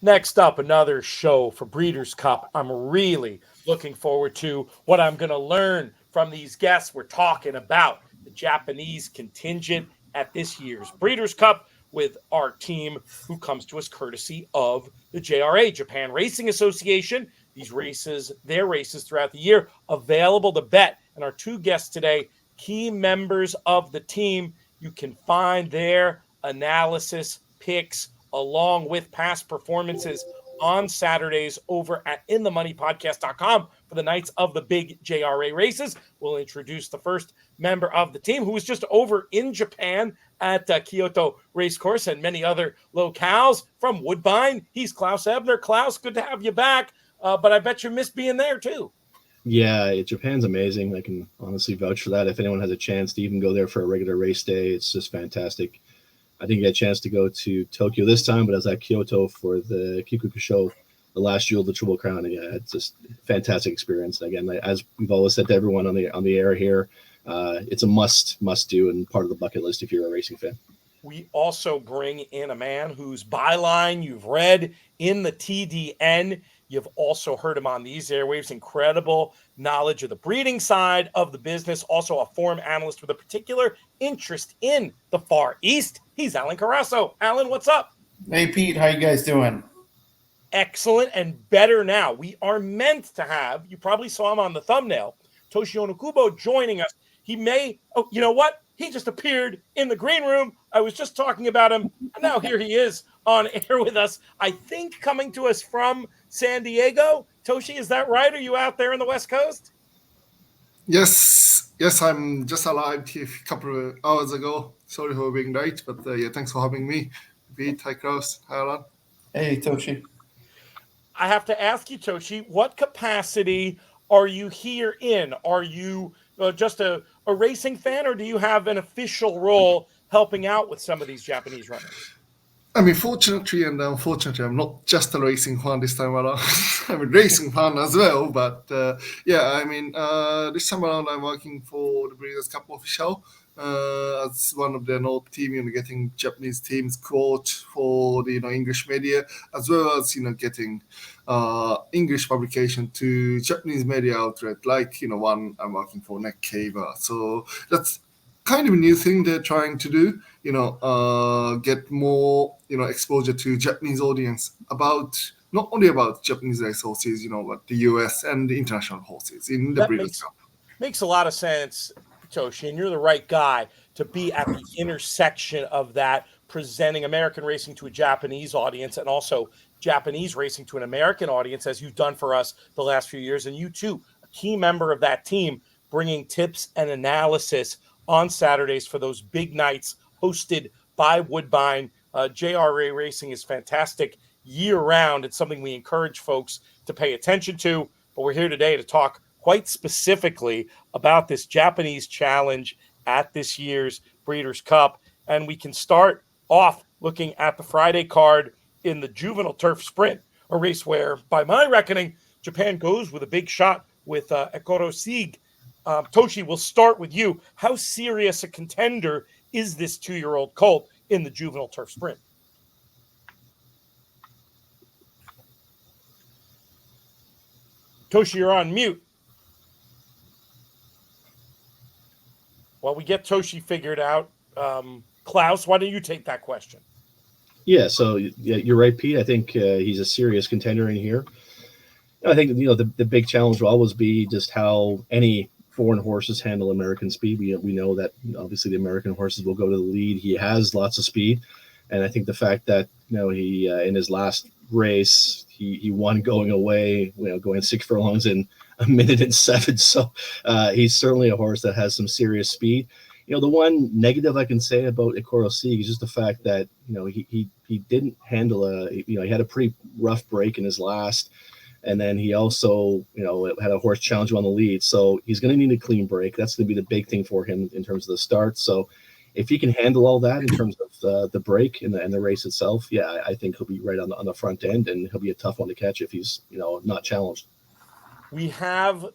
Next up, another show for Breeders' Cup. I'm really looking forward to what I'm going to learn from these guests. We're talking about the Japanese contingent at this year's Breeders' Cup with our team who comes to us courtesy of the JRA, Japan Racing Association. These races, their races throughout the year, available to bet. And our two guests today, key members of the team. You can find their analysis, picks, along with past performances on Saturdays over at inthemoneypodcast.com for the nights of the big JRA races. We'll introduce the first member of the team who was just over in Japan at Kyoto Racecourse and many other locales from Woodbine. He's Klaus Ebner. Klaus, good to have you back, but I bet you missed being there too. Yeah, Japan's amazing. I can honestly vouch for that. If anyone has a chance to even go there for a regular race day, it's just fantastic. I didn't get a chance to go to Tokyo this time, but I was at Kyoto for the Kikuku show, the last Jewel of the Triple Crown. And yeah, it's just a fantastic experience. And again, as we've always said to everyone on the air here, it's a must do and part of the bucket list if you're a racing fan. We also bring in a man whose byline you've read in the TDN. You've also heard him on these airwaves. Incredible knowledge of the breeding side of the business. Also a forum analyst with a particular interest in the Far East. He's Alan Carasso. Alan, what's up? Hey, Pete. How you guys doing? Excellent and better now. We are meant to have, you probably saw him on the thumbnail, Toshi Onikubo joining us. He may, oh, you know what? He just appeared in the green room. I was just talking about him, and now here he is on air with us. I think coming to us from San Diego. Toshi, is that right? Are you out there on the West Coast? Yes, I'm just arrived here a couple of hours ago. Sorry for being late, but yeah, thanks for having me. Pete, hi Klaus, hi Alan. Hey, Toshi. I have to ask you, Toshi, what capacity are you here in? Are you just a racing fan, or do you have an official role helping out with some of these Japanese runners? I mean, fortunately and unfortunately, I'm not just a racing fan this time around. I'm a racing fan as well, but yeah, I mean, this time around I'm working for the Breeders' Cup official as one of the North team, getting Japanese teams quote for the English media, as well as getting English publication to Japanese media outlet like one I'm working for, Neck Caver. So that's kind of a new thing they're trying to do, get more, exposure to Japanese audience about, not only about Japanese race horses, but the US and the international horses in the Breeders' Cup. Makes a lot of sense, Toshi, and you're the right guy to be at the intersection of that, presenting American racing to a Japanese audience and also Japanese racing to an American audience, as you've done for us the last few years. And you too, a key member of that team, bringing tips and analysis on Saturdays for those big nights hosted by Woodbine. JRA racing is fantastic year-round. It's something we encourage folks to pay attention to. But we're here today to talk quite specifically about this Japanese challenge at this year's Breeders' Cup. And we can start off looking at the Friday card in the Juvenile Turf Sprint, a race where, by my reckoning, Japan goes with a big shot with Ekoro Sieg. Toshi, we'll start with you. How serious a contender is this 2-year-old colt in the Juvenile Turf Sprint? Toshi, you're on mute. While we get Toshi figured out, Klaus, why don't you take that question? Yeah, so yeah, you're right, Pete. I think he's a serious contender in here. I think the big challenge will always be just how any foreign horses handle American speed. We know that obviously the American horses will go to the lead. He has lots of speed, and I think the fact that he in his last race he won going away, going 6 furlongs in a minute and 7. So he's certainly a horse that has some serious speed. The one negative I can say about Ekoro Sieg is just the fact that he didn't handle he had a pretty rough break in his last. And then he also, had a horse challenge him on the lead. So he's going to need a clean break. That's going to be the big thing for him in terms of the start. So if he can handle all that in terms of the break and the race itself, yeah, I think he'll be right on the front end, and he'll be a tough one to catch if he's, not challenged. We have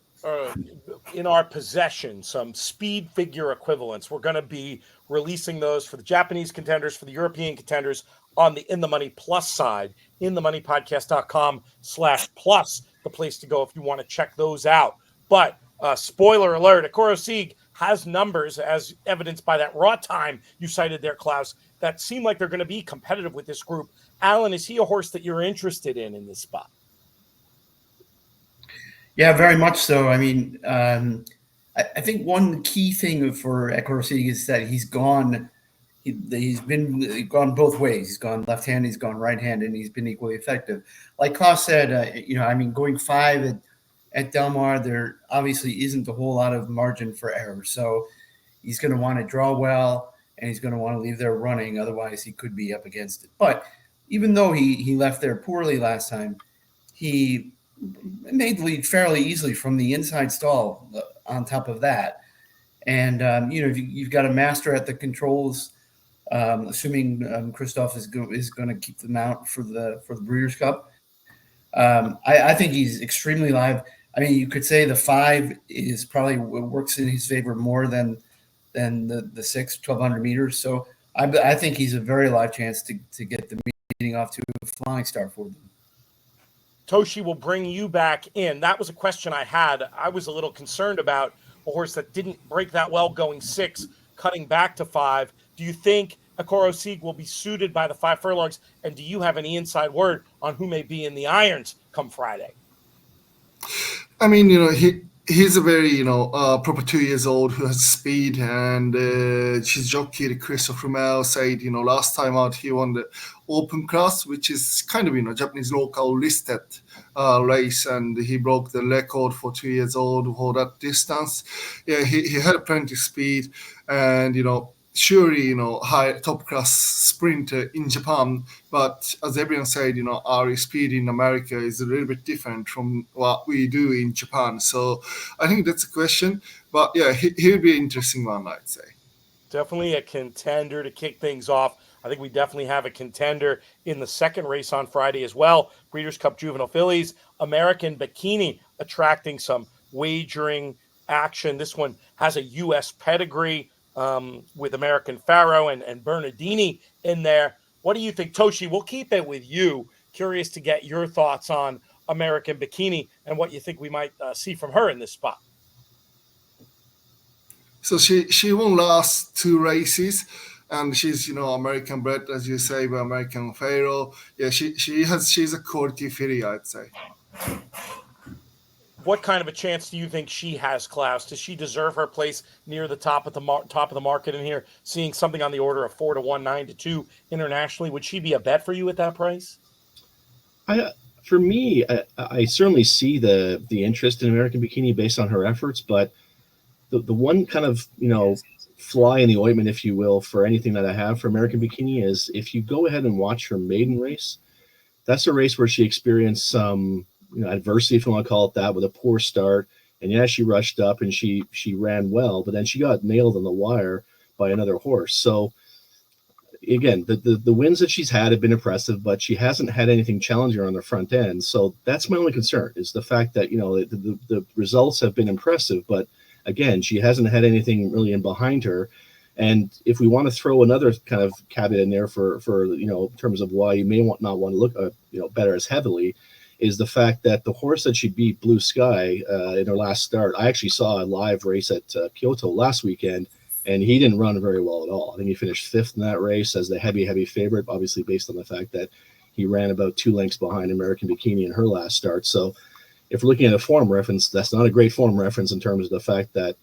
in our possession some speed figure equivalents. We're going to be releasing those for the Japanese contenders, for the European contenders on the In the Money Plus side, inthemoneypodcast.com/plus, the place to go if you want to check those out. But spoiler alert, Akoro Sieg has numbers, as evidenced by that raw time you cited there, Klaus, that seem like they're going to be competitive with this group. Alan, is he a horse that you're interested in this spot? Yeah, very much so. I mean, I think one key thing for Akoro Sieg is that he's gone both ways. He's gone left hand, he's gone right hand, and he's been equally effective. Like Klaus said, going 5 at Del Mar, there obviously isn't a whole lot of margin for error. So he's going to want to draw well, and he's going to want to leave there running. Otherwise, he could be up against it. But even though he left there poorly last time, he made the lead fairly easily from the inside stall on top of that. And, you've got a master at the controls, assuming Christoph is going to keep the mount for the Breeders' Cup. I think he's extremely live. I mean, you could say the 5 is probably works in his favor more than the 6, 1,200 meters. So I think he's a very live chance to get the meeting off to a flying start for them. Toshi, will bring you back in. That was a question I had. I was a little concerned about a horse that didn't break that well going 6, cutting back to 5. Do you think Akoro Sieg will be suited by the 5 furlongs? And do you have any inside word on who may be in the irons come Friday? I mean, he's a very, proper 2 years old who has speed, and his jockey, Christoph Romeo, said, last time out he won the open class, which is kind of, Japanese local listed race, and he broke the record for 2 years old for that distance. Yeah, he had plenty of speed, and, surely, high top class sprinter in Japan, but as everyone said, our speed in America is a little bit different from what we do in Japan. So I think that's a question, but yeah, he'll be an interesting one, I'd say. Definitely a contender to kick things off. I think we definitely have a contender in the second race on Friday as well. Breeders' Cup Juvenile Fillies, American Bikini attracting some wagering action. This one has a U.S. pedigree. With American Pharaoh and Bernardini in there. What do you think, Toshi? We'll keep it with you. Curious to get your thoughts on American Bikini and what you think we might see from her in this spot. So she won last 2 races, and she's American bred, as you say, by American Pharaoh. Yeah, she's a quality filly, I'd say. What kind of a chance do you think she has, Klaus? Does she deserve her place near the top of the market in here? Seeing something on the order of 4 to 1, 9 to 2 internationally, would she be a bet for you at that price? For me, I certainly see the interest in American Bikini based on her efforts, but the one kind of fly in the ointment, if you will, for anything that I have for American Bikini is if you go ahead and watch her maiden race, that's a race where she experienced some adversity, if you want to call it that, with a poor start. And yeah, she rushed up and she ran well, but then she got nailed on the wire by another horse. So again, the wins that she's had have been impressive, but she hasn't had anything challenging her on the front end. So that's my only concern, is the fact that, the results have been impressive, but again, she hasn't had anything really in behind her. And if we want to throw another kind of caveat in there for in terms of why you may not want to look better as heavily, is the fact that the horse that she beat, Blue Sky, in her last start, I actually saw a live race at Kyoto last weekend, and he didn't run very well at all. I think he finished 5th in that race as the heavy favorite, obviously based on the fact that he ran about 2 lengths behind American Bikini in her last start. So if we're looking at a form reference, that's not a great form reference in terms of the fact that,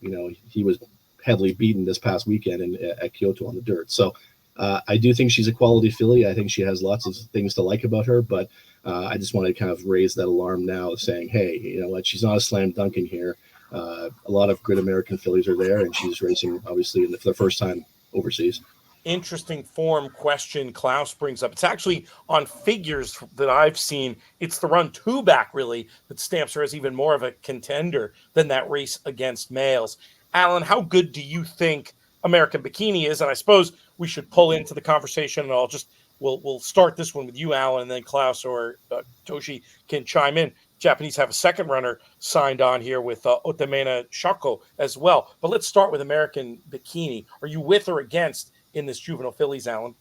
he was heavily beaten this past weekend at Kyoto on the dirt. So I do think she's a quality filly. I think she has lots of things to like about her, but I just want to kind of raise that alarm now, saying, hey, you know what, she's not a slam dunk in here. A lot of good American fillies are there, and she's racing, obviously, for the first time overseas. Interesting form question Klaus brings up. It's actually on figures that I've seen. It's the run 2 back, really, that stamps her as even more of a contender than that race against males. Alan, how good do you think American Bikini is? And I suppose we should pull into the conversation, and we'll start this one with you, Alan, and then Klaus or Toshi can chime in. Japanese have a second runner signed on here with Otamena Shako as well. But let's start with American Bikini. Are you with or against in this juvenile fillies, Alan?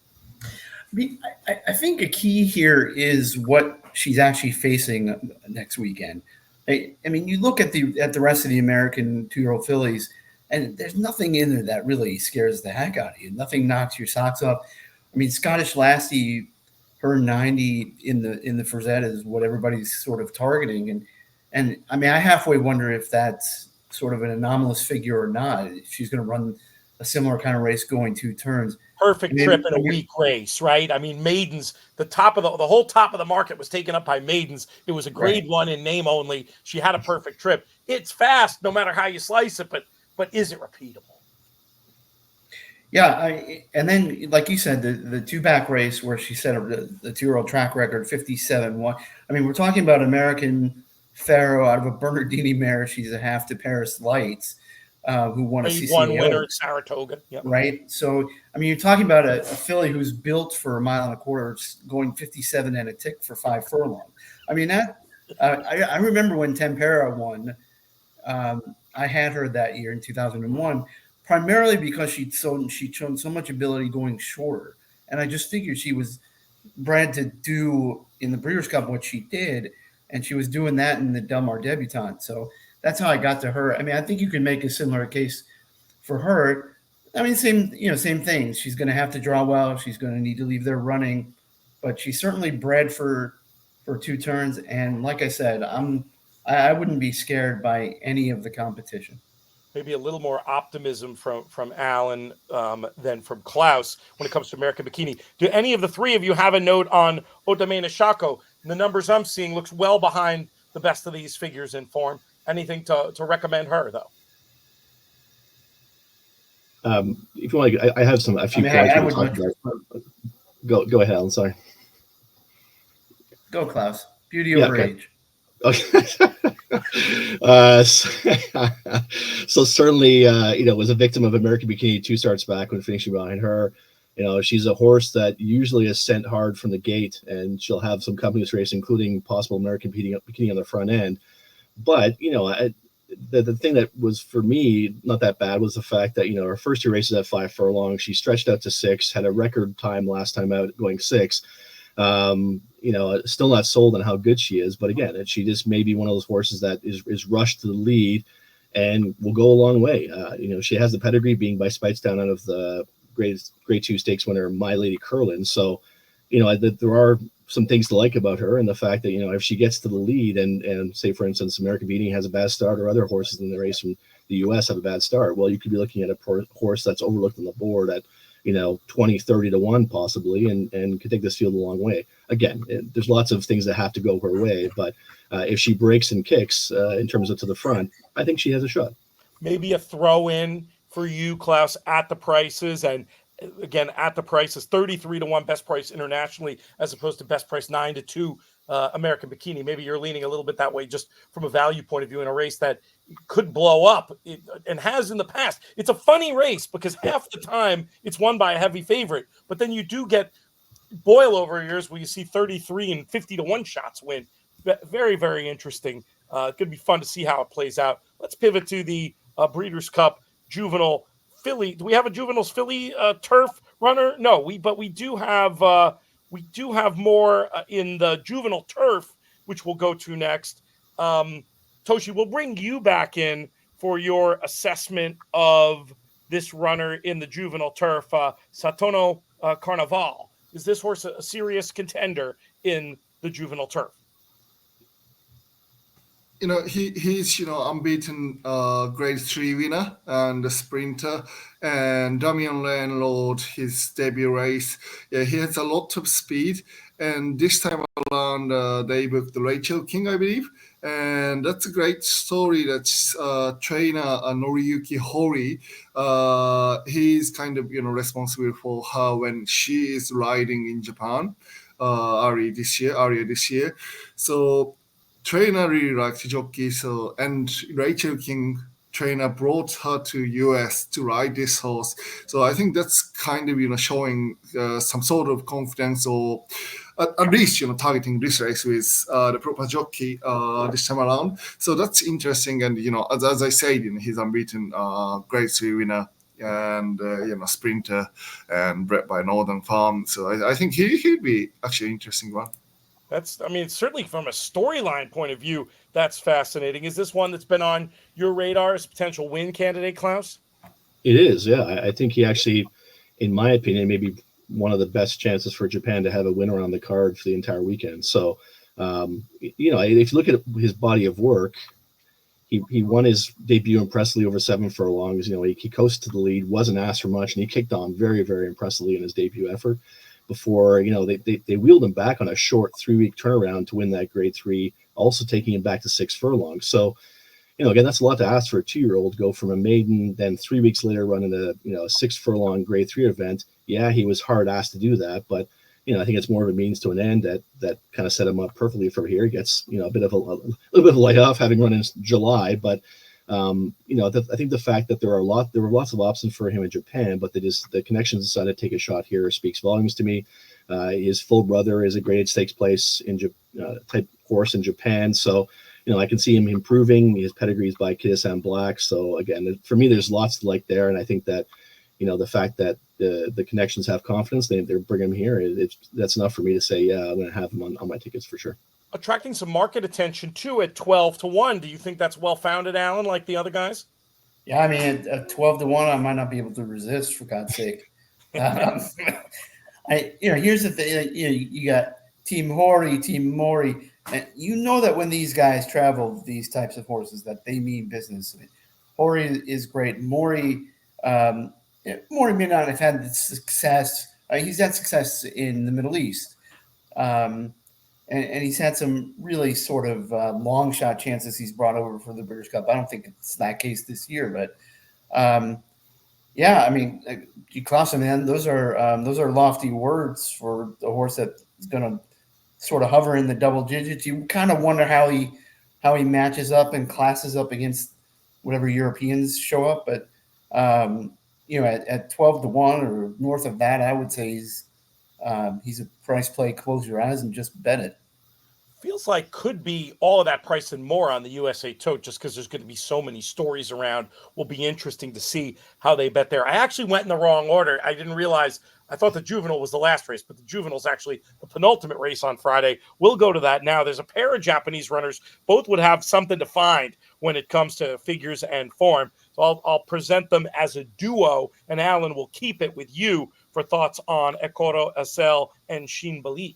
I think a key here is what she's actually facing next weekend. I mean, you look at the rest of the American 2-year-old fillies, and there's nothing in there that really scares the heck out of you. Nothing knocks your socks off. I mean, Scottish Lassie, her 90 in the Frazetta is what everybody's sort of targeting, and I mean, I halfway wonder if that's sort of an anomalous figure or not. If she's going to run a similar kind of race going 2 turns. Perfect trip in a weak race, right? I mean, maidens, the whole top of the market was taken up by maidens. It was a grade 1 in name only. She had a perfect trip. It's fast, no matter how you slice it, but is it repeatable? Yeah, and then, like you said, the 2-back race where she set the 2-year-old track record, 57-1. I mean, we're talking about American Pharaoh out of a Bernardini mare. She's a half to Paris Lights, who won a one winner at Saratoga. Yep. Right. So, I mean, you're talking about a filly who's built for a mile and a quarter, going 57 and a tick for 5 furlong. I mean, that I remember when Tempera won. I had her that year in 2001, primarily because she'd shown so much ability going shorter, and I just figured she was bred to do in the Breeders' Cup what she did, and she was doing that in the Del Mar Debutante. So that's how I got to her. I mean, I think you can make a similar case for her. I mean, same thing. She's going to have to draw well. She's going to need to leave there running, but she's certainly bred for 2 turns. And like I said, I wouldn't be scared by any of the competition. Maybe a little more optimism from Alan than from Klaus when it comes to American Bikini. Do any of the 3 of you have a note on Otamena Shako? The numbers I'm seeing looks well behind the best of these figures in form. Anything to recommend her, though? If you want, I have a few points to talk about. Go ahead, Alan. Sorry. Go, Klaus. Beauty over age. Okay. So certainly, was a victim of American Bikini 2 starts back when finishing behind her. She's a horse that usually is sent hard from the gate, and she'll have some company this race, including possible American Bikini on the front end. But, the thing that was for me not that bad was the fact that, her first 2 races at 5 furlongs, she stretched out to 6, had a record time last time out going 6. Still not sold on how good she is, but again, she just may be one of those horses that is rushed to the lead and will go a long way. She has the pedigree, being by Speightstown out of the grade 2 stakes winner, My Lady Curlin. So, there are some things to like about her, and the fact that, if she gets to the lead and say, for instance, American Bikini has a bad start, or other horses in the race from the U.S. have a bad start, well, you could be looking at a horse that's overlooked on the board at 20-30 to 1 possibly, and could take this field a long way. Again, there's lots of things that have to go her way, but if she breaks and kicks in terms of to the front, I think she has a shot. Maybe a throw in for you, Klaus, at the prices, and again, at the prices, 33 to 1 best price internationally, as opposed to best price 9 to 2 American Bikini. Maybe you're leaning a little bit that way, just from a value point of view, in a race that could blow up and has in the past. It's a funny race because half the time it's won by a heavy favorite, but then you do get boil over years where you see 33 and 50 to 1 shots win. Very, very interesting. It's going to be fun to see how it plays out. Let's pivot to the Breeders' Cup juvenile filly. Do we have a juveniles filly turf runner? No, but we do have more in the juvenile turf, which we'll go to next. Toshi, we'll bring you back in for your assessment of this runner in the juvenile turf, Satono Carnaval. Is this horse a serious contender in the juvenile turf? He's unbeaten grade 3 winner and a sprinter, and Damian Lane rode his debut race. Yeah, he has a lot of speed, and this time around they booked Rachel King, I believe, and that's a great story. That's trainer Noriyuki Hori. He's kind of responsible for her when she is riding in Japan earlier this year. So trainer really likes the jockey, and Rachel King trainer brought her to US to ride this horse. So I think that's kind of showing some sort of confidence, or at least targeting this race with the proper jockey this time around. So that's interesting. And as I said, he's unbeaten Grade 3 winner and sprinter and bred by Northern Farm. So I think he'd be actually an interesting one. Certainly from a storyline point of view, that's fascinating. Is this one that's been on your radar as a potential win candidate, Klaus? It is, yeah. I think he actually, in my opinion, maybe one of the best chances for Japan to have a winner on the card for the entire weekend. So, if you look at his body of work, he won his debut impressively over 7 furlongs. He coasted to the lead, wasn't asked for much, and he kicked on very, very impressively in his debut effort. Before they wheeled him back on a short 3-week turnaround to win that Grade 3, also taking him back to 6 furlongs. So, again, that's a lot to ask for a 2-year-old. Go from a maiden, then 3 weeks later running a 6 furlong Grade 3 event. Yeah, he was hard asked to do that, but I think it's more of a means to an end that kind of set him up perfectly for here. He gets a little bit of a light off having run in July, but I think the fact that there were lots of options for him in Japan, but the connections decided to take a shot here speaks volumes to me. His full brother is a graded stakes place in type horse in Japan, so I can see him improving. His pedigree is by Kitasan Black, so again, for me, there's lots to like there, and I think that the fact that the connections have confidence, they're bringing him here. That's enough for me to say, yeah, I'm going to have him on my tickets for sure. Attracting some market attention too at 12-1. Do you think that's well founded, Alan, like the other guys? Yeah, at 12-1, I might not be able to resist, for God's sake. Here's the thing. You got Team Hori, Team Mori, and that when these guys travel these types of horses, that they mean business. Hori is great. Mori may not have had the success. He's had success in the Middle East. And he's had some really sort of long shot chances he's brought over for the British Cup. I don't think it's that case this year, but Klaus, man, those are lofty words for a horse that's going to sort of hover in the double digits. You kind of wonder how he matches up and classes up against whatever Europeans show up. But at 12-1 or north of that, I would say he's a price play. Close your eyes and just bet it. Feels like could be all of that price and more on the USA Tote, just because there's going to be so many stories around. Will be interesting to see how they bet there. I actually went in the wrong order. I didn't realize. I thought the Juvenile was the last race, but the Juvenile's actually the penultimate race on Friday. We'll go to that now. There's a pair of Japanese runners. Both would have something to find when it comes to figures and form. So I'll present them as a duo, and Alan will keep it with you for thoughts on Ekoro Asel and Shin Belief.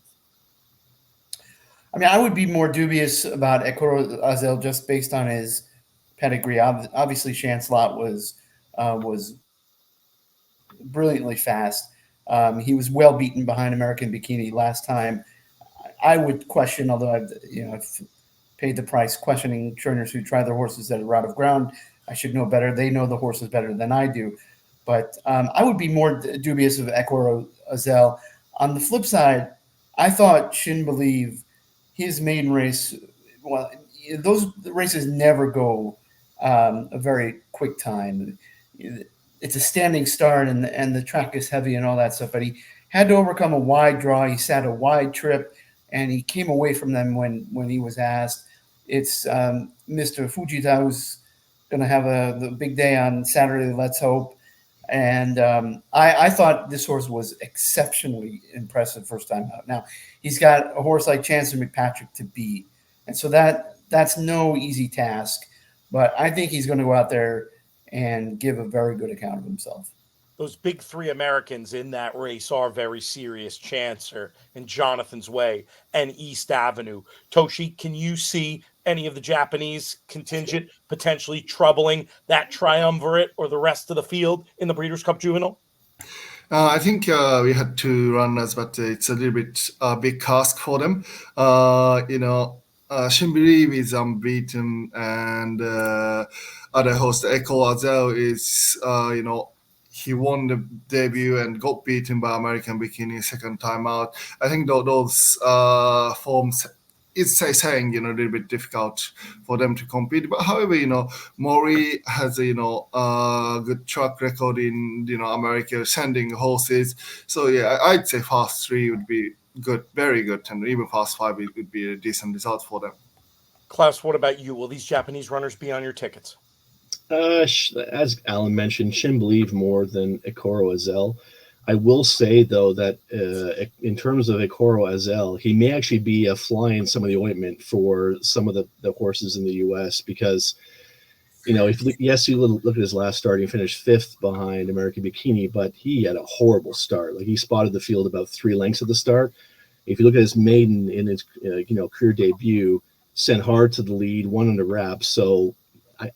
I would be more dubious about Ekoro Asel just based on his pedigree. Obviously, Chancelot was brilliantly fast. He was well beaten behind American Bikini last time. I would question, although I've paid the price, questioning trainers who try their horses that are out of ground. I should know better. They know the horses better than I do. But I would be more dubious of Ekoro Asel. On the flip side, I thought Shin Believe, his maiden race, well, those races never go a very quick time. It's a standing start, and the track is heavy and all that stuff. But he had to overcome a wide draw. He sat a wide trip, and he came away from them when he was asked. It's Mr. Fujita, who's going to have the big day on Saturday, let's hope. And I thought this horse was exceptionally impressive first time out. Now, he's got a horse like Chancellor McPatrick to beat. And so that's no easy task. But I think he's going to go out there and give a very good account of himself. Those big three Americans in that race are very serious. Chancer and Jonathan's Way and East Avenue. Toshi, can you see any of the Japanese contingent potentially troubling that triumvirate or the rest of the field in the Breeders' Cup Juvenile? I think we had two runners, but it's a little bit big task for them. Shin Believe is unbeaten, and other host Echo Asel is, he won the debut and got beaten by American Bikini second time out. I think those forms it's saying, a little bit difficult for them to compete. But however, Mori has a good track record in America sending horses. So yeah, I'd say fast 3 would be good, very good, and even fast 5 it would be a decent result for them. Klaus, what about you? Will these Japanese runners be on your tickets? As Alan mentioned, Shin believe more than Ikoro Azel. I will say, though, that in terms of Ikoro Azel, he may actually be a fly in some of the ointment for some of the horses in the U.S. because, if you look at his last start, he finished 5th behind American Bikini, but he had a horrible start. Like, he spotted the field about 3 lengths at the start. If you look at his maiden in his career debut, sent hard to the lead, won under wraps. So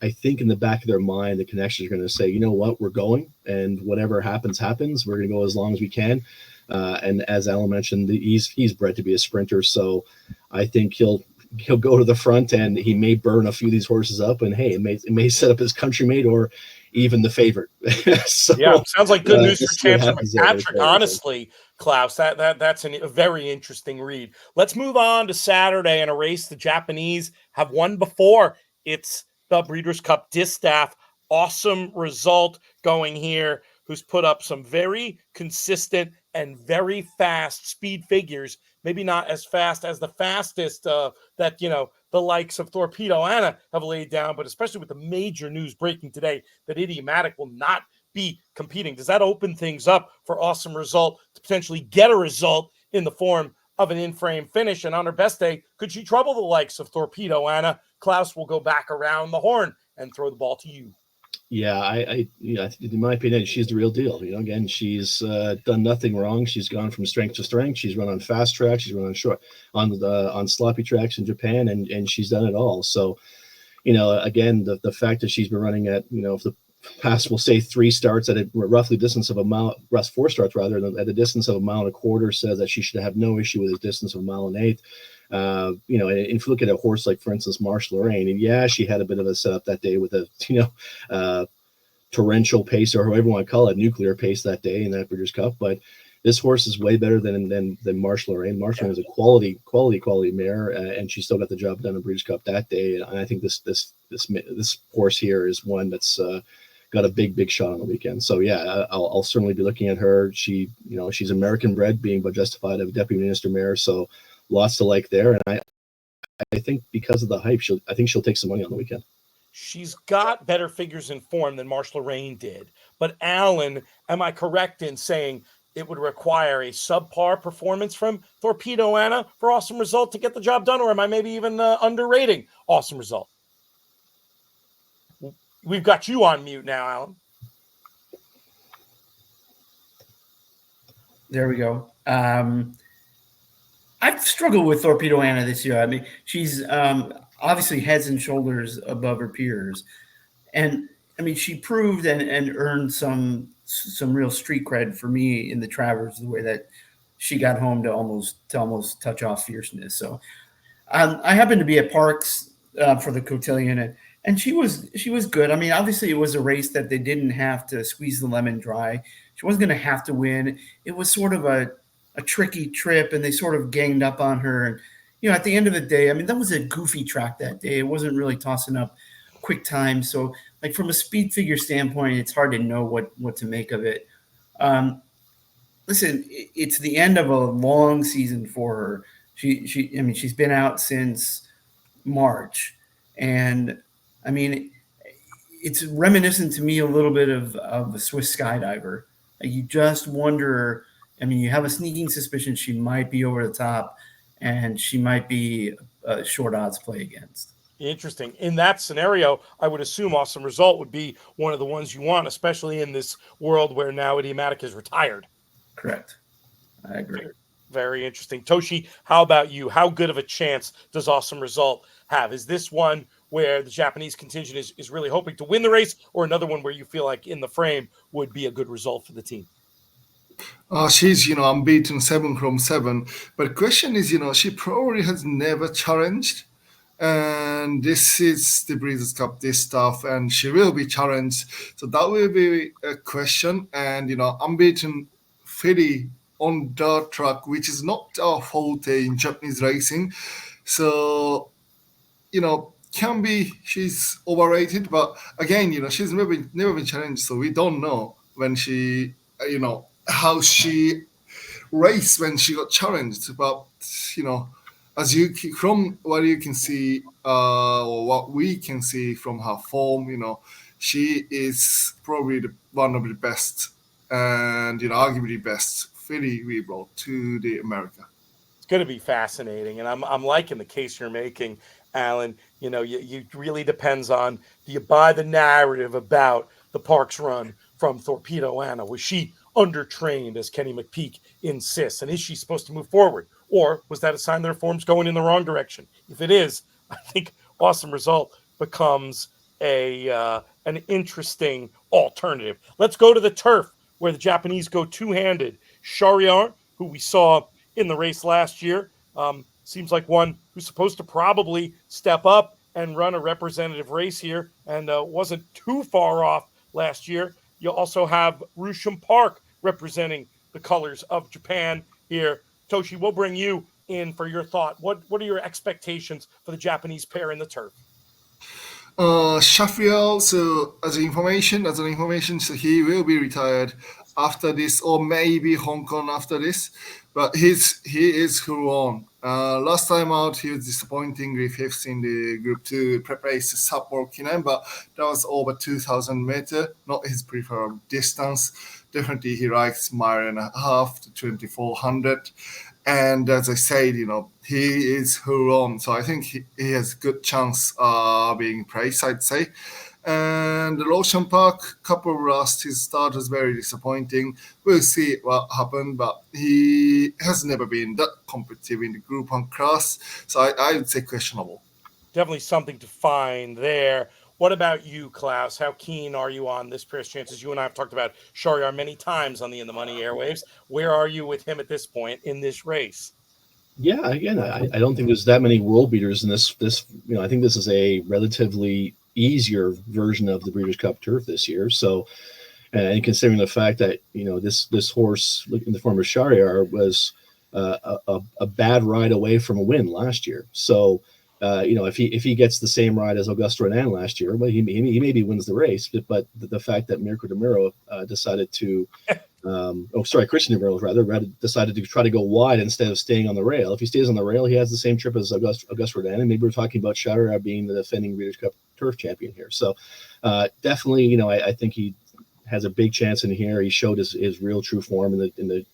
I think in the back of their mind, the connections are going to say, you know what, we're going, and whatever happens. We're going to go as long as we can. And as Alan mentioned, he's bred to be a sprinter, so I think he'll go to the front, and he may burn a few of these horses up. And hey, it may set up his countrymate or even the favorite. So, yeah, sounds like good news for Chancellor Patrick. Honestly, Klaus, that's a very interesting read. Let's move on to Saturday in a race the Japanese have won before. It's the Breeders' Cup Distaff. Awesome result going here, who's put up some very consistent and very fast speed figures. Maybe not as fast as the fastest that, the likes of Torpedo Anna have laid down, but especially with the major news breaking today that Idiomatic will not be competing. Does that open things up for Awesome Result to potentially get a result in the form of an in-frame finish? And on her best day, could she trouble the likes of Torpedo Anna? Klaus will go back around the horn and throw the ball to you. Yeah, in my opinion, she's the real deal. Again, she's done nothing wrong. She's gone from strength to strength. She's run on fast tracks. She's run on sloppy tracks in Japan, and she's done it all. So, again, the fact that she's been running at, the past, we'll say 3 starts at a roughly distance of 4 starts rather, at a distance of 1.25 miles, says that she should have no issue with a distance of 1.1 miles. And if you look at a horse like, for instance, Marsh Lorraine, and yeah, she had a bit of a setup that day with a, torrential pace, or however you want to call it, nuclear pace that day in that Breeders' Cup. But this horse is way better than Marsh Lorraine. Marsh Lorraine is a quality mare, and she still got the job done in Breeders' Cup that day. And I think this horse here is one that's got a big shot on the weekend. So yeah, I'll certainly be looking at her. She's American bred, being but justified of a deputy minister mare. So lots to like there. And I think because of the hype, she'll take some money on the weekend. She's got better figures in form than Marsh Lorraine did. But Alan, am I correct in saying it would require a subpar performance from Torpedo Anna for Awesome Result to get the job done? Or am I maybe even underrating Awesome Result? We've got you on mute now, Alan. There we go. I've struggled with Torpedo Anna this year. I mean, she's obviously heads and shoulders above her peers. And I mean, she proved and earned some real street cred for me in the Travers, the way that she got home to almost touch off fierceness. So I happened to be at Parks for the Cotillion, and she was good. I mean, obviously it was a race that they didn't have to squeeze the lemon dry. She wasn't going to have to win. It was sort of a tricky trip, and they sort of ganged up on her. And at the end of the day, I mean, that was a goofy track that day. It wasn't really tossing up quick time. So, like, from a speed figure standpoint, it's hard to know what to make of it. Listen, it's the end of a long season for her. She's been out since March, and I mean, it's reminiscent to me a little bit of a Swiss skydiver. Like, you just wonder. I mean, you have a sneaking suspicion she might be over the top, and she might be a short odds play against. Interesting. In that scenario, I would assume Awesome Result would be one of the ones you want, especially in this world where now Idiomatic is retired. Correct. I agree. Very interesting. Toshi, how about you? How good of a chance does Awesome Result have? Is this one where the Japanese contingent is really hoping to win the race, or another one where you feel like in the frame would be a good result for the team? She's, unbeaten 7 from 7. But question is, she probably has never challenged. And this is the Breeders' Cup, this stuff, and she will be challenged. So that will be a question. And, unbeaten filly on dirt track, which is not our forte in Japanese racing. So, can be she's overrated, but again, she's never been challenged, so we don't know when she, how she raced when she got challenged. But from what you can see, or what we can see from her form, she is probably one of the best, and arguably best filly we brought to the America. It's going to be fascinating, and I'm liking the case you're making, Alan. You really depends on, do you buy the narrative about the Parks run from Torpedo Anna? Was she undertrained, as Kenny McPeak insists, and is she supposed to move forward, or was that a sign that her form's going in the wrong direction? If it is, I think Awesome Result becomes an interesting alternative. Let's go to the turf, where the Japanese go two-handed. Shahryar, who we saw in the race last year, seems like one who's supposed to probably step up and run a representative race here, and wasn't too far off last year. You also have Rusham Park representing the colors of Japan here. Toshi, we'll bring you in for your thought. What are your expectations for the Japanese pair in the turf? Shahryar, so as an information, so he will be retired after this, or maybe Hong Kong after this. But he is Huron. Last time out, he was disappointingly fifth in the Group 2 prep race Sapporo Kinen, but that was over 2,000 meters, not his preferred distance. Definitely, he likes mile and a half to 2,400. And as I said, he is Huron, so I think he has a good chance being praised, I'd say. And the Ocean Park, couple of rust, his start was very disappointing. We'll see what happened, but he has never been that competitive in the Group 1 class, so I would say questionable. Definitely something to find there. What about you, Klaus? How keen are you on this pair's chances? You and I have talked about Shahryar many times on the In the Money airwaves. Where are you with him at this point in this race? Yeah, again, I don't think there's that many world beaters in this. I think this is a relatively easier version of the Breeders' Cup Turf this year. So, and considering the fact that this horse in the form of Shahryar was a bad ride away from a win last year. So, if he gets the same ride as Augusto Renan last year, well, he maybe wins the race. But the fact that Mirko de Miro decided to, Christian de Miro rather decided to try to go wide instead of staying on the rail. If he stays on the rail, he has the same trip as Augusto Renan, and maybe we're talking about Shahryar being the defending Breeders' Cup Turf champion here. So definitely, I think he has a big chance in here. He showed his real true form in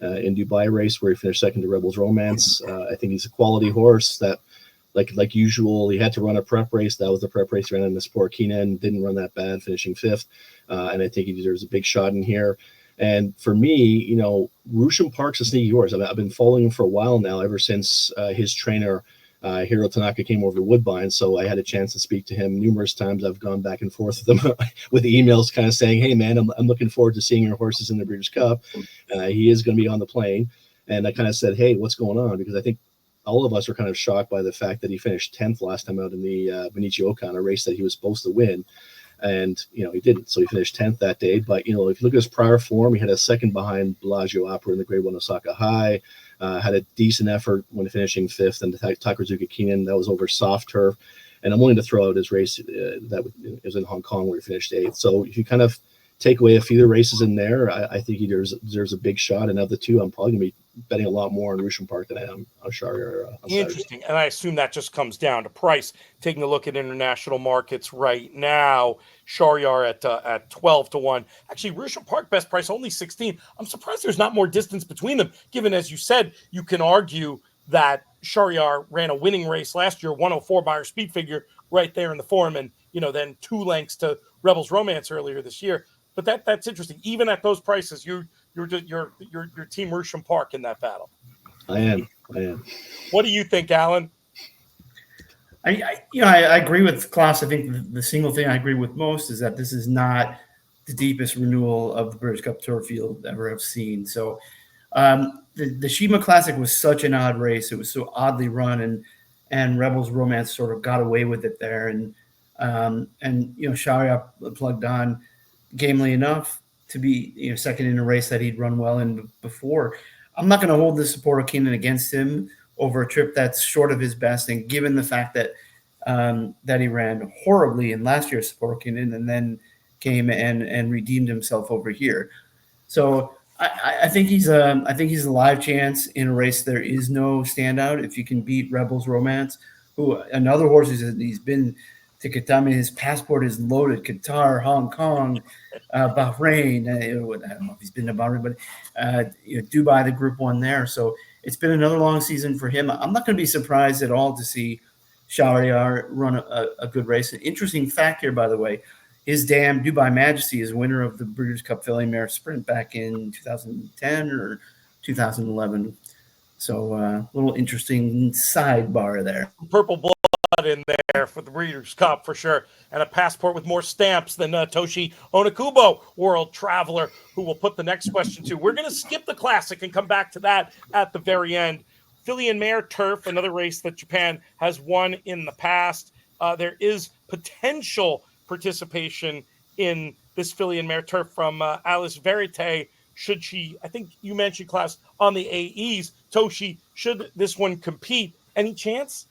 Dubai race, where he finished second to Rebels Romance. I think he's a quality horse that, like usual, he had to run a prep race. That was the prep race he ran in the Sport Keenan. Didn't run that bad, finishing fifth. And I think he deserves a big shot in here. And for me, Rusham Park's a sneaky horse. I've been following him for a while now, ever since his trainer, Hiro Tanaka, came over to Woodbine. So I had a chance to speak to him numerous times. I've gone back and forth with him with emails kind of saying, hey, man, I'm looking forward to seeing your horses in the Breeders' Cup. He is going to be on the plane. And I kind of said, hey, what's going on? Because I think all of us are kind of shocked by the fact that he finished 10th last time out in the Benicio Okan, a race that he was supposed to win. And, he didn't. So he finished 10th that day. But, if you look at his prior form, he had a second behind Bellagio Opera in the Grade 1 Osaka High, had a decent effort when finishing fifth, and the Takarazuka Keenan, that was over soft turf. And I'm willing to throw out his race that was in Hong Kong, where he finished eighth. So if you kind of take away a few of the races in there, I think he deserves a big shot. And of the two, I'm probably going to be betting a lot more on Rusham Park than I am on Shahryar. Interesting. And I assume that just comes down to price. Taking a look at international markets right now, Shahryar at 12 to 1. Actually, Rusham Park best price only 16. I'm surprised there's not more distance between them, given, as you said, you can argue that Shahryar ran a winning race last year, 104 by her speed figure right there in the form, and then 2 lengths to Rebels Romance earlier this year. But that's interesting. Even at those prices, you're team Rusham Park in that battle. I am. What do you think, Alan? I agree with Klaus. I think the single thing I agree with most is that this is not the deepest renewal of the British Cup Tour field ever have seen. So the Shima Classic was such an odd race. It was so oddly run, and Rebels Romance sort of got away with it there. And Shahryar plugged on gamely enough to be second in a race that he'd run well in before. I'm not going to hold the Sapporo Keenan against him over a trip that's short of his best, and given the fact that that he ran horribly in last year's Sporkinen and then came and redeemed himself over here. So I think he's a live chance in a race. There is no standout. If you can beat Rebels Romance, who another horse he's been to Qatar. I mean, his passport is loaded. Qatar, Hong Kong, Bahrain. I don't know if he's been to Bahrain, but Dubai, the Group 1 there. So it's been another long season for him. I'm not going to be surprised at all to see Shahryar run a good race. An interesting fact here, by the way, his dam Dubai Majesty is winner of the Breeders' Cup Filly Mare Sprint back in 2010 or 2011. So a little interesting sidebar there. Purple blood in there for the Breeders' Cup for sure, and a passport with more stamps than Toshi Onikubo, world traveler, who will put the next question to. We're going to skip the Classic and come back to that at the very end. Filly and Mare Turf, another race that Japan has won in the past. There is potential participation in this Filly and Mare Turf from Alice Verite. Should she, I think you mentioned, Klaus, on the AEs, Toshi, should this one compete? Any chance?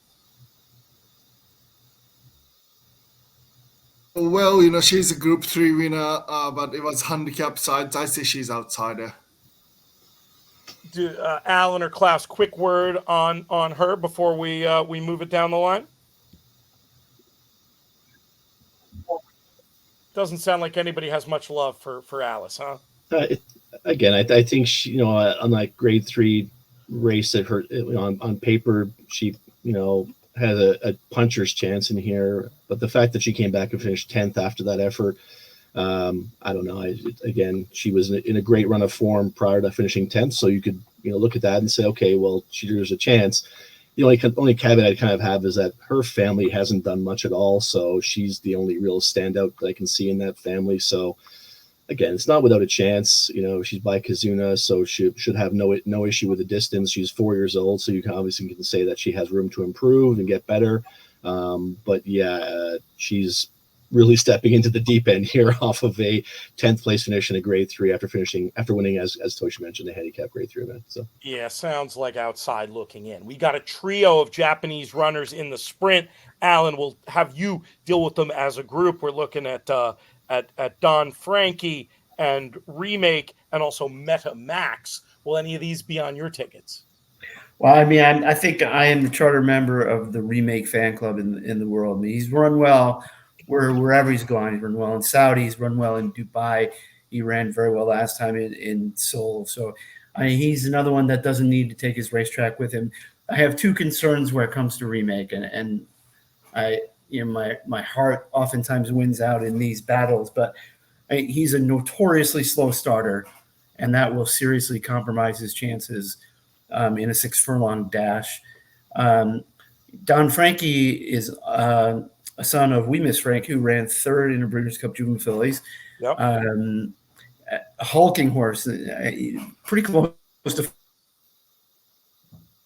Well, she's a Group 3 winner, but it was handicap side. I say she's outsider. Alan or Klaus, quick word on her before we move it down the line. Doesn't sound like anybody has much love for Alice, huh? Again, I think she, on that Grade 3 race that her on paper, she has a puncher's chance in here, but the fact that she came back and finished 10th after that effort. I don't know. Again, she was in a great run of form prior to finishing 10th, so you could look at that and say, okay, well, there's a chance. The only caveat I kind of have is that her family hasn't done much at all, so she's the only real standout that I can see in that family. So again, it's not without a chance. She's by Kazuna, so she should have no issue with the distance. She's 4 years old, so you can obviously say that she has room to improve and get better. But yeah, she's really stepping into the deep end here off of a 10th place finish in a Grade 3 after winning, as Toshi mentioned, a handicap Grade 3 event. So yeah, sounds like outside looking in. We got a trio of Japanese runners in the sprint. Alan, we'll have you deal with them as a group. We're looking at Don Frankie and Remake and also Meta Max. Will any of these be on your tickets? Well, I mean, I think I am the charter member of the Remake fan club in the world. I mean, he's run well wherever he's gone. He's run well in Saudi. He's run well in Dubai. He ran very well last time in Seoul. So he's another one that doesn't need to take his racetrack with him. I have two concerns where it comes to Remake, and my heart oftentimes wins out in these battles, but he's a notoriously slow starter, and that will seriously compromise his chances in a 6 furlong dash. Don Frankie is a son of We Miss Frank, who ran 3rd in the Breeders' Cup Juvenile Fillies. Yep. A hulking horse, pretty close to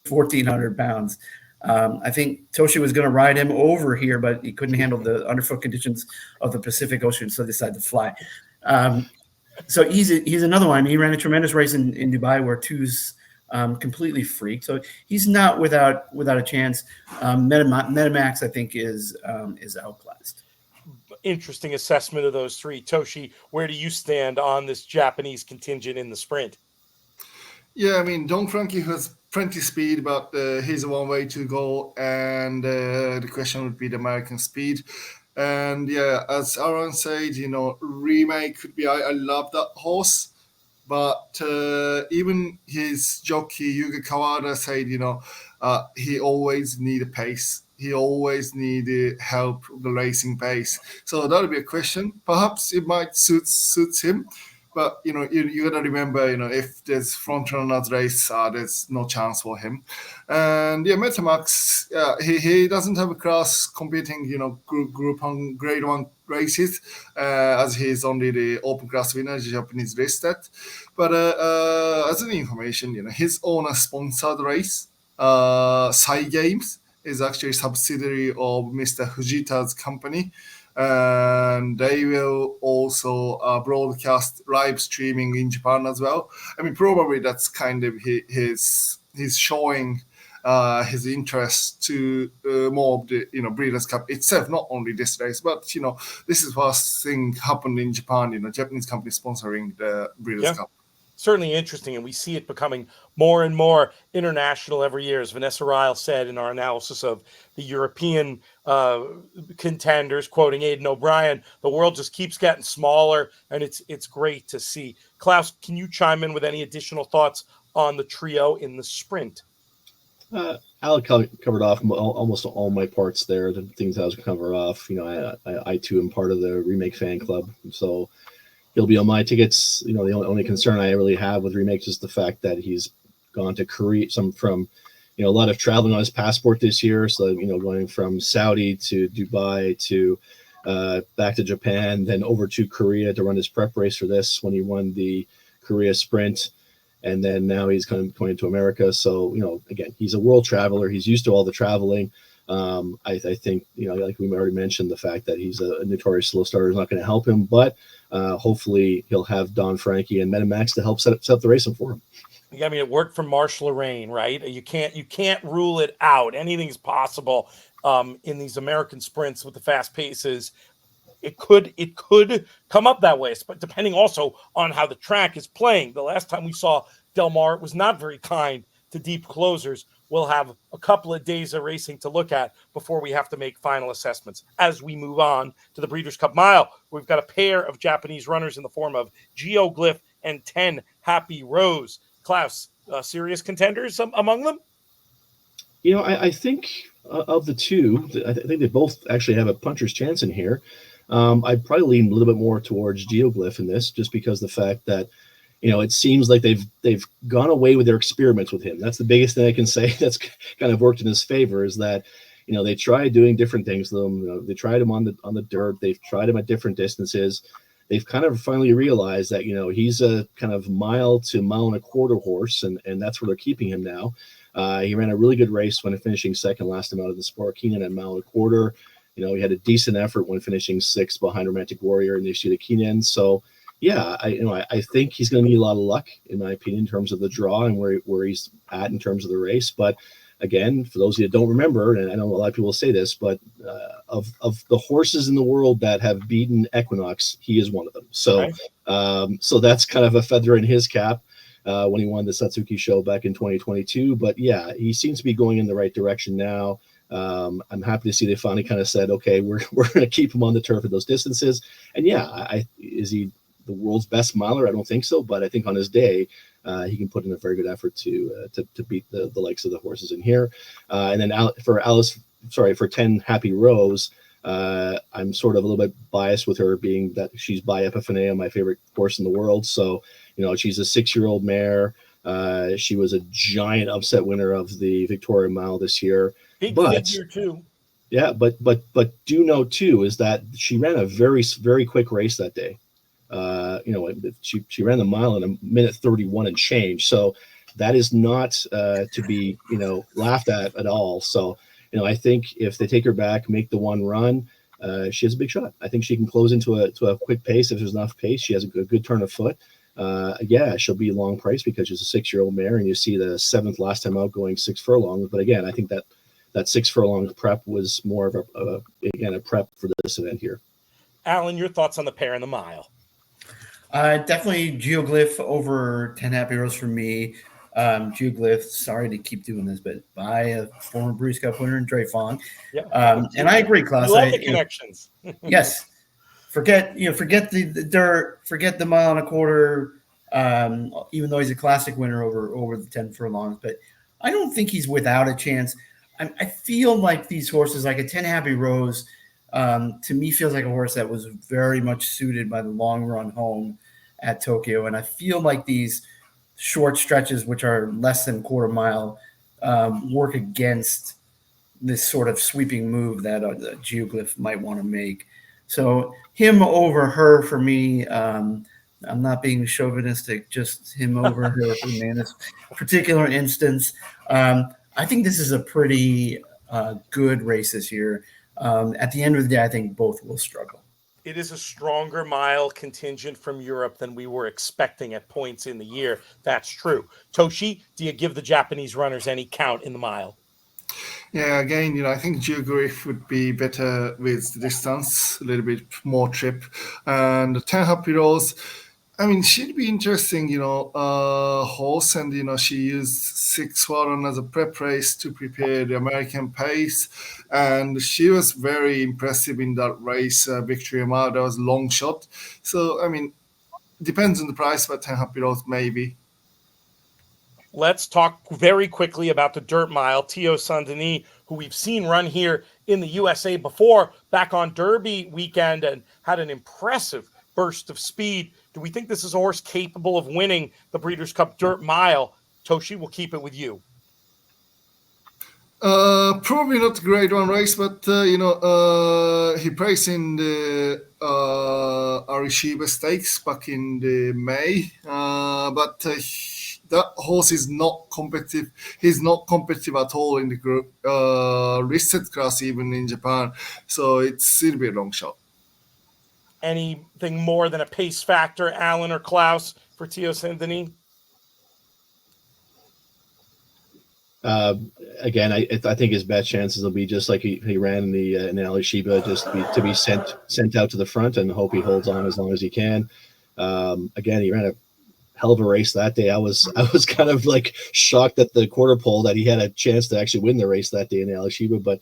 1,400 pounds. I think Toshi was going to ride him over here, but he couldn't handle the underfoot conditions of the Pacific Ocean, so decided to fly. So he's another one. I mean, he ran a tremendous race in Dubai where Two's completely freaked. So he's not without a chance. Metamax, I think, is outclassed. Interesting assessment of those three. Toshi, where do you stand on this Japanese contingent in the sprint? Yeah, I mean, Don Frankie has plenty speed, but he's one way to go, and the question would be the American speed. And yeah, as Aaron said, Remake could be. I love that horse, but even his jockey Yuga Kawada said, he always need a pace. He always need help with the racing pace. So that'll be a question. Perhaps it might suits him. But, you got to remember, if there's front runners race, there's no chance for him. And, yeah, Metamax, he doesn't have a class competing, group on Grade 1 races, as he's only the open class winner, Japanese race stat. But as an information, his owner-sponsored race, Sai Games, is actually a subsidiary of Mr. Fujita's company. And they will also broadcast live streaming in Japan as well. I mean, probably that's kind of his showing his interest to more of the Breeders' Cup itself, not only this race, but this is first thing happened in Japan. Japanese company sponsoring the Breeders' Cup. Certainly interesting, and we see it becoming more and more international every year. As Vanessa Ryle said in our analysis of the European contenders, quoting Aidan O'Brien, the world just keeps getting smaller, and it's great to see. Klaus, can you chime in with any additional thoughts on the trio in the sprint? Alan covered off almost all my parts there, the things I was going to cover off. I too am part of the Remake fan club, so he'll be on my tickets. The only concern I really have with Remake is the fact that he's gone to Korea, a lot of traveling on his passport this year. So, going from Saudi to Dubai to back to Japan, then over to Korea to run his prep race for this when he won the Korea sprint. And then now he's going to America. So, again, he's a world traveler. He's used to all the traveling. I think, like we already mentioned, the fact that he's a notorious slow starter is not going to help him. But hopefully he'll have Don Frankie and Metamax to help set up the racing for him. I mean, it worked for Marsh Lorraine, right? You can't rule it out. Anything's possible in these American sprints with the fast paces. It could come up that way, but depending also on how the track is playing. The last time we saw Del Mar, it was not very kind to deep closers. We'll have a couple of days of racing to look at before we have to make final assessments. As we move on to the Breeders' Cup Mile, we've got a pair of Japanese runners in the form of Geoglyph and 10 Happy Rose. Klaus, serious contenders among them? I think of the two, I think they both actually have a puncher's chance in here. I'd probably lean a little bit more towards Geoglyph in this, just because the fact that it seems like they've gone away with their experiments with him. That's the biggest thing I can say that's kind of worked in his favor, is that they tried doing different things with him. They tried him on the dirt. They've tried him at different distances. They've kind of finally realized that he's a kind of mile to mile and a quarter horse, and that's where they're keeping him now. He ran a really good race when finishing second last time out of the Sport Keenan at mile and a quarter. He had a decent effort when finishing sixth behind Romantic Warrior in the Ishida Keenan. So, yeah, I think he's going to need a lot of luck, in my opinion, in terms of the draw and where he's at in terms of the race. But again, for those of you that don't remember, and I know a lot of people say this, but of the horses in the world that have beaten Equinox, he is one of them. So, so that's kind of a feather in his cap when he won the Satsuki Show back in 2022. But yeah, he seems to be going in the right direction now. I'm happy to see they finally kind of said, okay, we're going to keep him on the turf at those distances. And yeah, is he the world's best miler? I don't think so, but I think on his day, he can put in a very good effort to beat the likes of the horses in here. And then for 10 Happy Rose, I'm sort of a little bit biased with her, being that she's by Epiphanea, my favorite horse in the world. So, she's a 6-year-old mare. She was a giant upset winner of the Victoria Mile this year. Big figure too. Yeah, but do know too is that she ran a very, very quick race that day. She ran the mile in a minute 31 and change. So that is not to be laughed at all. So I think if they take her back, make the one run, she has a big shot. I think she can close into a quick pace if there's enough pace. She has a good turn of foot. She'll be long priced because she's a 6-year-old mare, and you see the 7th last time out going 6 furlongs. But again, I think that 6 furlong prep was more of a prep for this event here. Alan, your thoughts on the pair in the mile? Definitely Geoglyph over 10 Happy Rose for me. Geoglyph, sorry to keep doing this, but by a former Breeders' Cup winner in Dre Fong. Yeah. And I agree, Klaus. I love the connections. Yes. Forget the dirt, forget the mile and a quarter, even though he's a classic winner over the 10 furlongs. But I don't think he's without a chance. I feel like these horses, like a 10 Happy Rose, to me feels like a horse that was very much suited by the long run home at Tokyo. And I feel like these short stretches, which are less than quarter mile, work against this sort of sweeping move that the Geoglyph might want to make. So him over her for me. I'm not being chauvinistic, just him over her for me in this particular instance. I think this is a pretty good race this year. At the end of the day, I think both will struggle. It is a stronger mile contingent from Europe than we were expecting at points in the year. That's true. Toshi, do you give the Japanese runners any count in the mile? Yeah, again, I think Geoglyph would be better with the distance, a little bit more trip. And 10 Happy Rolls, I mean, she'd be interesting, horse, and, she used 6-1 as a prep race to prepare the American pace. And she was very impressive in that race, Victoria Mile. That was a long shot. So, I mean, depends on the price, but 10 Happy Rolls, maybe. Let's talk very quickly about the dirt mile. Tio Saint-Denis, who we've seen run here in the USA before, back on Derby weekend and had an impressive burst of speed. Do we think this is a horse capable of winning the Breeders' Cup Dirt Mile? Toshi, we'll keep it with you. Probably not a grade 1 race, but he placed in the Arishiba Stakes back in the May. But that horse is not competitive. He's not competitive at all in the group listed class, even in Japan. So it'll be a long shot. Anything more than a pace factor, Alan or Klaus, for Tio Saint-Denis? Again, I think his best chances will be just like he ran in the Arishiba, just to be sent out to the front and hope he holds on as long as he can. Again, he ran a hell of a race that day. I was kind of like shocked at the quarter pole that he had a chance to actually win the race that day in the Arishiba. But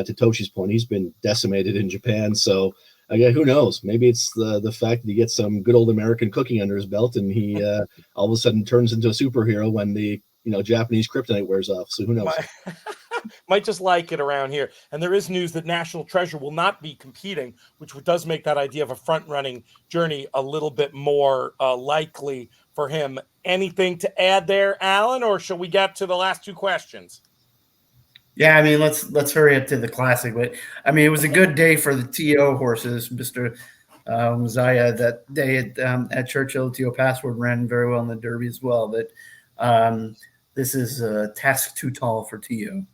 to Toshi's point, he's been decimated in Japan. So again, who knows? Maybe it's the fact that he gets some good old American cooking under his belt, and he all of a sudden turns into a superhero when the Japanese kryptonite wears off. So who knows? Might just like it around here. And there is news that National Treasure will not be competing, which does make that idea of a front-running journey a little bit more likely for him. Anything to add there, Alan, or shall we get to the last two questions? Yeah, I mean, let's hurry up to the classic. But I mean, it was a good day for the TO horses. Mr. Zaya that day at Churchill. TO Password ran very well in the Derby as well. But this is a task too tall for TO.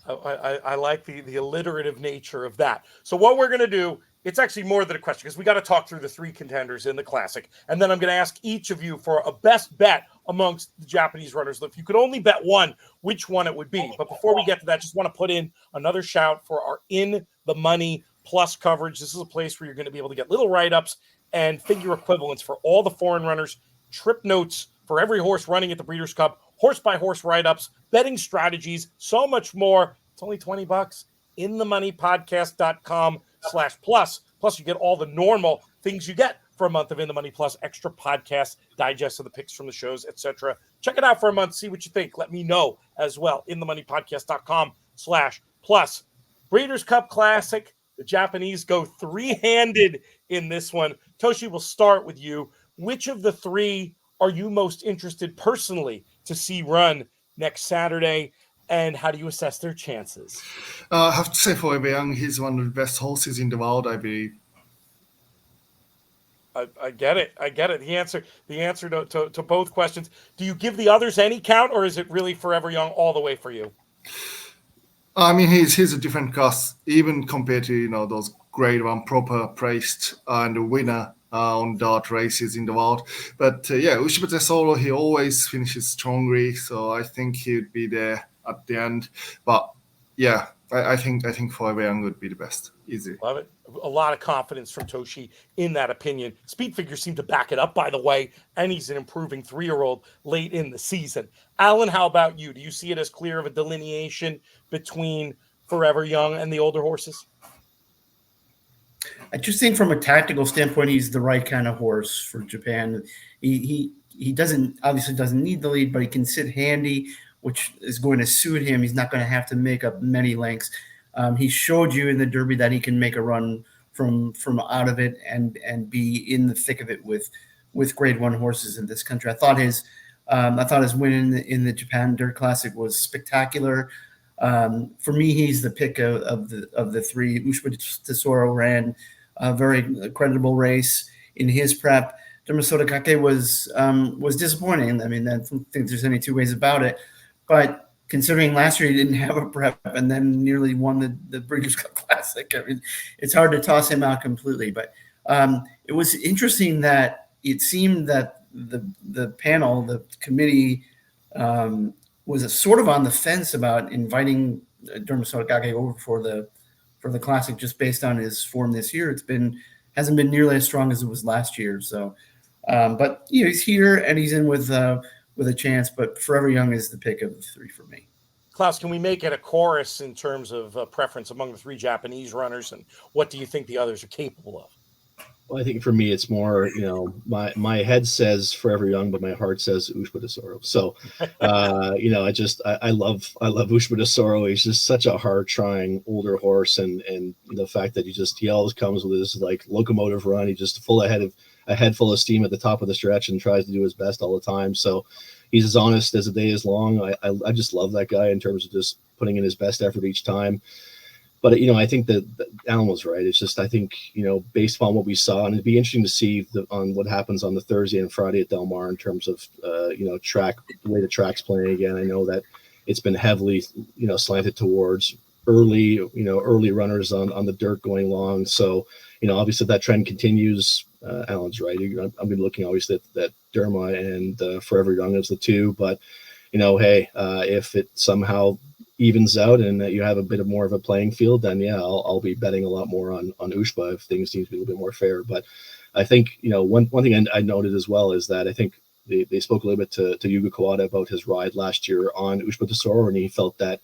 I like the alliterative nature of that. So what we're going to do, it's actually more than a question, because we got to talk through the three contenders in the Classic. And then I'm going to ask each of you for a best bet amongst the Japanese runners. If you could only bet one, which one it would be. But before we get to that, I just want to put in another shout for our In the Money Plus coverage. This is a place where you're going to be able to get little write-ups and figure equivalents for all the foreign runners, trip notes for every horse running at the Breeders' Cup, horse-by-horse write-ups, betting strategies, so much more. It's only $20. InTheMoneyPodcast.com/plus. Plus, you get all the normal things you get for a month of In the Money Plus, extra podcasts, digest of the picks from the shows, etc. Check it out for a month. See what you think. Let me know as well. InTheMoneyPodcast.com/plus. Breeders' Cup Classic. The Japanese go three-handed in this one. Toshi, we'll start with you. Which of the three are you most interested personally to see run next Saturday, and how do you assess their chances? I have to say for Young, he's one of the best horses in the world, I believe. I get it. The answer to both questions. Do you give the others any count, or is it really Forever Young all the way for you? I mean, he's a different class, even compared to those grade 1 proper praised and a winner on dart races in the world. But Ushba Tesoro, he always finishes strongly, so I think he would be there at the end. But yeah, I think Forever Young would be the best. Easy. Love it. A lot of confidence from Toshi in that opinion. Speed figures seem to back it up, by the way, and he's an improving 3-year-old late in the season. Alan, how about you? Do you see it as clear of a delineation between Forever Young and the older horses? I just think from a tactical standpoint, he's the right kind of horse for Japan. He obviously doesn't need the lead, but he can sit handy, which is going to suit him. He's not going to have to make up many lengths. He showed you in the Derby that he can make a run from out of it and be in the thick of it with grade 1 horses in this country. I thought his win in the Japan Dirt Classic was spectacular. For me, he's the pick of the three. Ushba Tesoro ran a very credible race in his prep. Dermasoda Kake was disappointing. I mean, I don't think there's any two ways about it. But considering last year he didn't have a prep and then nearly won the Breeders' Cup Classic. I mean, it's hard to toss him out completely. But it was interesting that it seemed that the panel, the committee, was sort of on the fence about inviting Dermot Gage over for the Classic just based on his form this year. Hasn't been nearly as strong as it was last year. So, but he's here and he's in with a chance. But Forever Young is the pick of the three for me. Klaus, can we make it a chorus in terms of preference among the three Japanese runners, and what do you think the others are capable of? Well, I think for me, it's more, my head says Forever Young, but my heart says Ushba Tesoro. So, I love Ushba Tesoro. He's just such a hard trying older horse. And the fact that he always comes with his like locomotive run. He just a head full of steam at the top of the stretch and tries to do his best all the time. So he's as honest as the day is long. I just love that guy in terms of just putting in his best effort each time. But, I think that Alan was right. It's just, I think, based upon what we saw, and it'd be interesting to see on what happens on the Thursday and Friday at Del Mar in terms of, track, the way the track's playing again. I know that it's been heavily, slanted towards early runners on the dirt going long. So, obviously if that trend continues, Alan's right. I've been looking obviously at Derma and Forever Young as the two, but, if it somehow evens out and that you have a bit more of a playing field, then I'll be betting a lot more on Ushba if things seem to be a little bit more fair. But I think one thing I noted as well is that I think they spoke a little bit to Yuga Kawada about his ride last year on Ushba Tesoro, and he felt that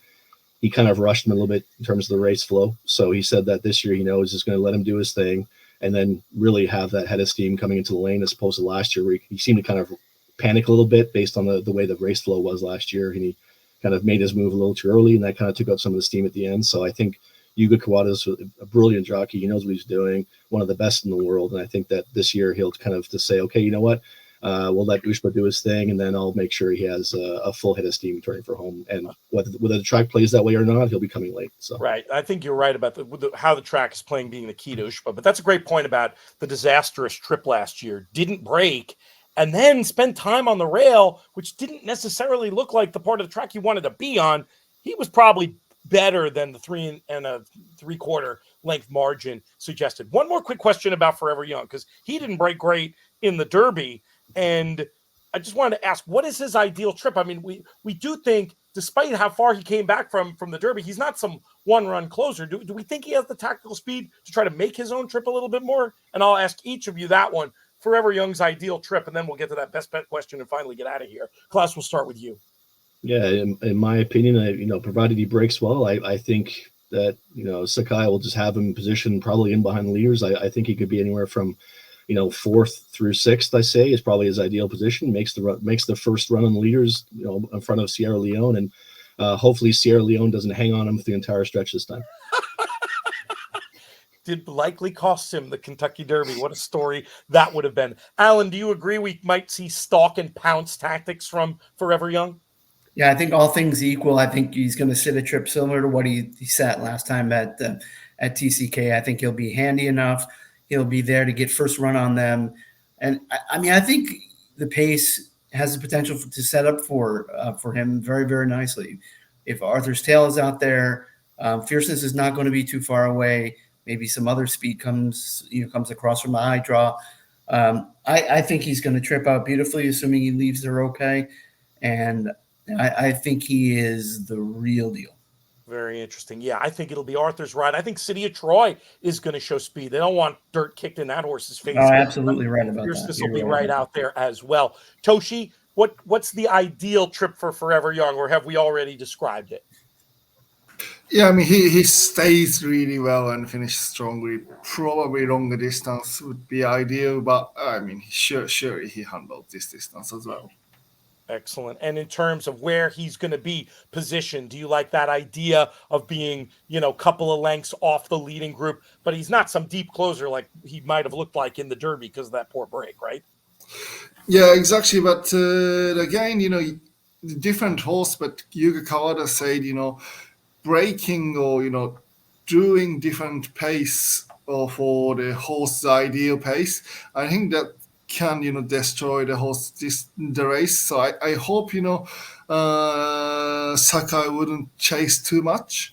he kind of rushed him a little bit in terms of the race flow. So he said that this year he's just going to let him do his thing and then really have that head of steam coming into the lane, as opposed to last year where he seemed to kind of panic a little bit based on the way the race flow was last year, and he kind of made his move a little too early, and that kind of took out some of the steam at the end. So I think Yuga Kawada's a brilliant jockey. He knows what he's doing, one of the best in the world. And I think that this year he'll kind of just say, okay, you know what? We'll let Ushba do his thing, and then I'll make sure he has a full head of steam turning for home. And whether the track plays that way or not, he'll be coming late. So right, I think you're right about how the track is playing being the key to Ushba. But that's a great point about the disastrous trip last year. Didn't break, and then spend time on the rail, which didn't necessarily look like the part of the track he wanted to be on. He was probably better than the 3 3/4 length margin suggested. One more quick question about Forever Young, because he didn't break great in the Derby. And I just wanted to ask, what is his ideal trip? I mean, we do think, despite how far he came back from the Derby, he's not some one-run closer. Do we think he has the tactical speed to try to make his own trip a little bit more? And I'll ask each of you that one. Forever Young's ideal trip, and then we'll get to that best bet question and finally get out of here. Klaus, we'll start with you. Yeah, in my opinion, provided he breaks well, I think that Sakai will just have him in position probably in behind the leaders. I think he could be anywhere from 4th through 6th. I say is probably his ideal position. Makes the first run on the leaders, in front of Sierra Leone, and hopefully Sierra Leone doesn't hang on him for the entire stretch this time. Did likely cost him the Kentucky Derby. What a story that would have been. Alan, do you agree we might see stalk and pounce tactics from Forever Young? Yeah, I think all things equal, I think he's going to sit a trip similar to what he sat last time at TCK. I think he'll be handy enough. He'll be there to get first run on them. And I think the pace has the potential to set up for him very, very nicely. If Arthur's Tail is out there, Fierceness is not going to be too far away. Maybe some other speed comes across from the high draw. I think he's going to trip out beautifully, assuming he leaves there okay. And I think he is the real deal. Very interesting. Yeah, I think it'll be Arthur's ride. I think City of Troy is going to show speed. They don't want dirt kicked in that horse's face. Oh, absolutely right about that. This will be right out there as well. Toshi, what's the ideal trip for Forever Young, or have we already described it? Yeah, I mean, he stays really well and finishes strongly. Probably longer distance would be ideal, but I mean, surely he handled this distance as well. Excellent. And in terms of where he's going to be positioned, do you like that idea of being, a couple of lengths off the leading group, but he's not some deep closer like he might have looked like in the Derby because of that poor break, right? Yeah, exactly. But again, the different horse, but Yuga Kawada said, breaking or, doing different pace for the horse's ideal pace. I think that can, destroy the horse, the race. So I hope, Sakai wouldn't chase too much.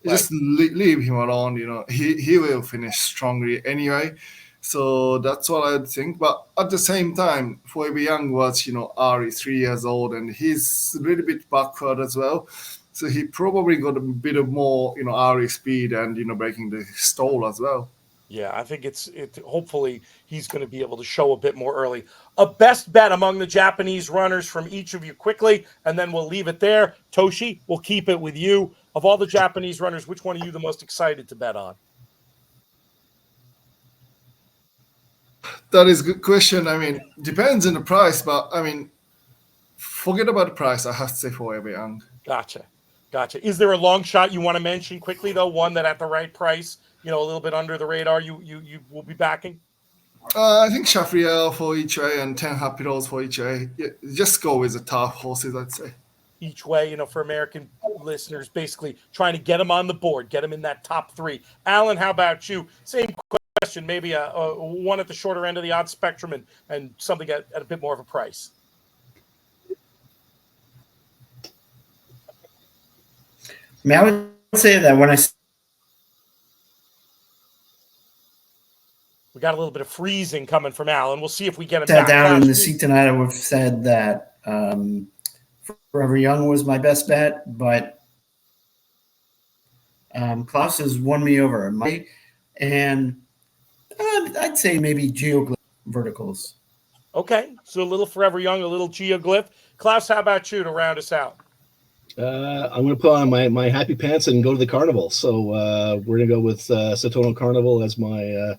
Right. Just leave him alone. He will finish strongly anyway. So that's what I think. But at the same time, Forever Young was, early 3 years old, and he's a little bit backward as well. So he probably got a bit of more, early speed and, breaking the stall as well. Yeah, I think it's hopefully he's going to be able to show a bit more early. A best bet among the Japanese runners from each of you quickly, and then we'll leave it there. Toshi, we'll keep it with you. Of all the Japanese runners, which one are you the most excited to bet on? That is a good question. I mean, depends on the price, but I mean, forget about the price. I have to say Forever Young. Gotcha. Is there a long shot you want to mention quickly, though? One that at the right price, a little bit under the radar, you will be backing? I think Shahryar for each way and 10 Happy Rolls for each way. Yeah, just go with the top horses, I'd say. Each way, for American listeners, basically trying to get them on the board, get them in that top 3. Alan, how about you? Same question, maybe a one at the shorter end of the odds spectrum and something at a bit more of a price. I mean, I would say that when we got a little bit of freezing coming from Alan. We'll see if we get it sat back. down in the seat tonight, I would have said that Forever Young was my best bet, but Klaus has won me over. And I'd say maybe Geoglyph verticals. Okay, so a little Forever Young, a little Geoglyph. Klaus, how about you to round us out? I'm going to put on my happy pants and go to the Carnaval. So we're going to go with Satono Carnaval as my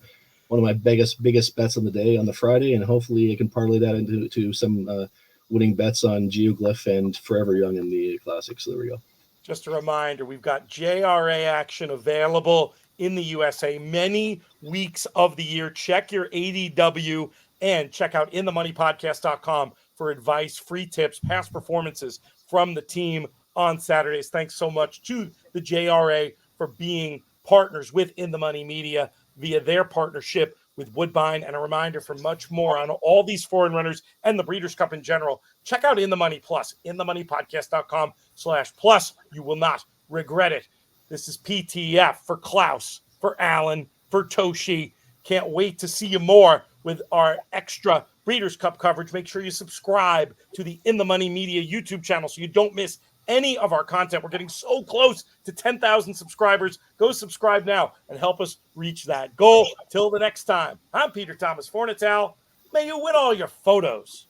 one of my biggest bets on the day on the Friday, and hopefully I can parlay that into some winning bets on Geoglyph and Forever Young in the Classic. So there we go. Just a reminder, we've got JRA action available in the USA many weeks of the year. Check your ADW and check out inthemoneypodcast.com for advice, free tips, past performances from the team on Saturdays. Thanks so much to the JRA for being partners with In the Money Media via their partnership with Woodbine. And a reminder for much more on all these foreign runners and the Breeders' Cup in general, check out In the Money Plus, inthemoneypodcast.com/plus. You will not regret it. This is PTF for Klaus, for Alan, for Toshi. Can't wait to see you more with our extra Breeders' Cup coverage. Make sure you subscribe to the In the Money Media YouTube channel so you don't miss any of our content. We're getting so close to 10,000 subscribers. Go subscribe now and help us reach that goal. Till the next time, I'm Peter Thomas Fornatal. May you win all your photos.